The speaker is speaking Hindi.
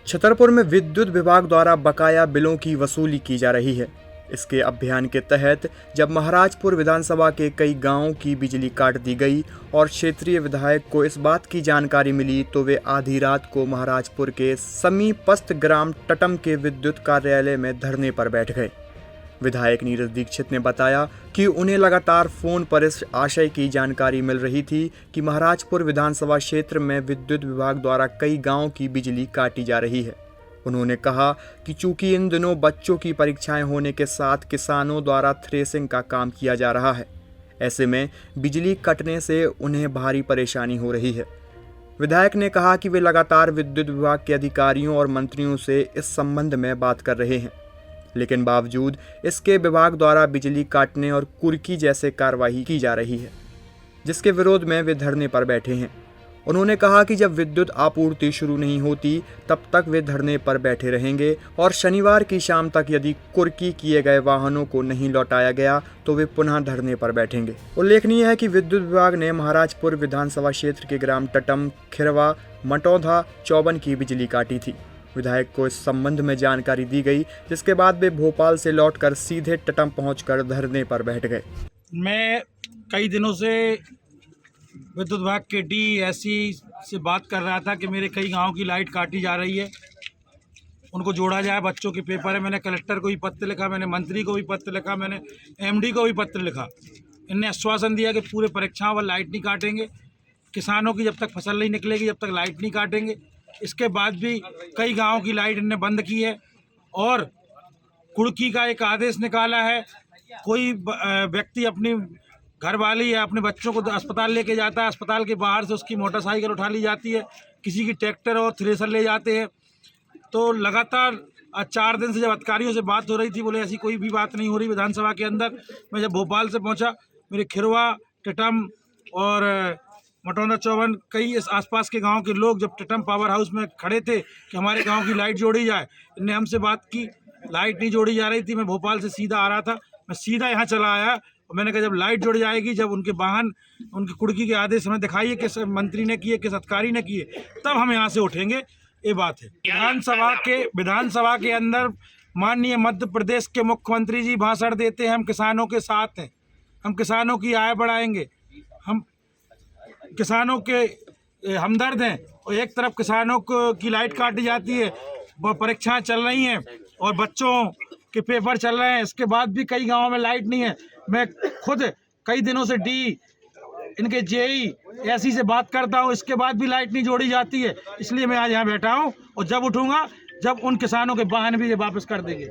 छतरपुर में विद्युत विभाग द्वारा बकाया बिलों की वसूली की जा रही है। इसके अभियान के तहत जब महाराजपुर विधानसभा के कई गांवों की बिजली काट दी गई और क्षेत्रीय विधायक को इस बात की जानकारी मिली तो वे आधी रात को महाराजपुर के समीपस्थ ग्राम टटम के विद्युत कार्यालय में धरने पर बैठ गए। विधायक नीरज दीक्षित ने बताया कि उन्हें लगातार फोन पर इस आशय की जानकारी मिल रही थी कि महाराजपुर विधानसभा क्षेत्र में विद्युत विभाग द्वारा कई गांवों की बिजली काटी जा रही है। उन्होंने कहा कि चूंकि इन दिनों बच्चों की परीक्षाएं होने के साथ किसानों द्वारा थ्रेसिंग का काम किया जा रहा है, ऐसे में बिजली कटने से उन्हें भारी परेशानी हो रही है। विधायक ने कहा कि वे लगातार विद्युत विभाग के अधिकारियों और मंत्रियों से इस संबंध में बात कर रहे हैं, लेकिन बावजूद इसके विभाग द्वारा बिजली काटने और कुर्की जैसे कार्रवाई की जा रही है, जिसके विरोध में वे धरने पर बैठे हैं। उन्होंने कहा कि जब विद्युत आपूर्ति शुरू नहीं होती तब तक वे धरने पर बैठे रहेंगे और शनिवार की शाम तक यदि कुर्की किए गए वाहनों को नहीं लौटाया गया तो वे पुनः धरने पर बैठेंगे। उल्लेखनीय है कि विद्युत विभाग ने महाराजपुर विधानसभा क्षेत्र के ग्राम टटम, खिरवा, मटौधा, चौबन की बिजली काटी थी। विधायक को इस संबंध में जानकारी दी गई, जिसके बाद वे भोपाल से लौटकर सीधे टटम पहुंचकर धरने पर बैठ गए। मैं कई दिनों से विद्युत विभाग के डीएससी से बात कर रहा था कि मेरे कई गांवों की लाइट काटी जा रही है, उनको जोड़ा जाए। बच्चों के पेपर है, मैंने कलेक्टर को भी पत्र लिखा, मैंने मंत्री को भी पत्र लिखा, मैंने एमडी को भी पत्र लिखा। इनने आश्वासन दिया कि पूरे परीक्षाओं पर लाइट नहीं काटेंगे, किसानों की जब तक फसल नहीं निकलेगी जब तक लाइट नहीं काटेंगे। इसके बाद भी कई गाँवों की लाइट इनने बंद की है और कुर्की का एक आदेश निकाला है। कोई व्यक्ति अपनी घरवाली या अपने बच्चों को अस्पताल लेके जाता है, अस्पताल के बाहर से उसकी मोटरसाइकिल उठा ली जाती है, किसी की ट्रैक्टर और थ्रेसर ले जाते हैं। तो लगातार 4 दिन से जब अधिकारियों से बात हो रही थी, बोले ऐसी कोई भी बात नहीं हो रही विधानसभा के अंदर। मैं जब भोपाल से पहुंचा, मेरे खिरवा, टटम और मटौधा, चौबन कई इस आसपास के गाँव के लोग जब टटम पावर हाउस में खड़े थे कि हमारे गाँव की लाइट जोड़ी जाए, इनने हमसे बात की। लाइट नहीं जोड़ी जा रही थी। मैं भोपाल से सीधा आ रहा था, मैं सीधा यहाँ चला आया और मैंने कहा जब लाइट जुड़ जाएगी, जब उनके वाहन उनकी कुर्की के आदेश हमें दिखाइए किस मंत्री ने किए, किस अधिकारी ने किए, तब हम यहाँ से उठेंगे। ये बात है। विधानसभा के अंदर माननीय मध्य प्रदेश के मुख्यमंत्री जी भाषण देते हैं, हम किसानों के साथ हैं, हम किसानों की आय बढ़ाएंगे, हम किसानों के हमदर्द हैं। और एक तरफ किसानों की लाइट काटी जाती है, परीक्षाएं चल रही हैं और बच्चों के पेपर चल रहे हैं, इसके बाद भी कई गांवों में लाइट नहीं है। मैं खुद कई दिनों से इनके जेई ऐसी से बात करता हूं, इसके बाद भी लाइट नहीं जोड़ी जाती है। इसलिए मैं आज यहाँ बैठा हूं और जब उठूंगा जब उन किसानों के वाहन भी ये वापस कर देंगे।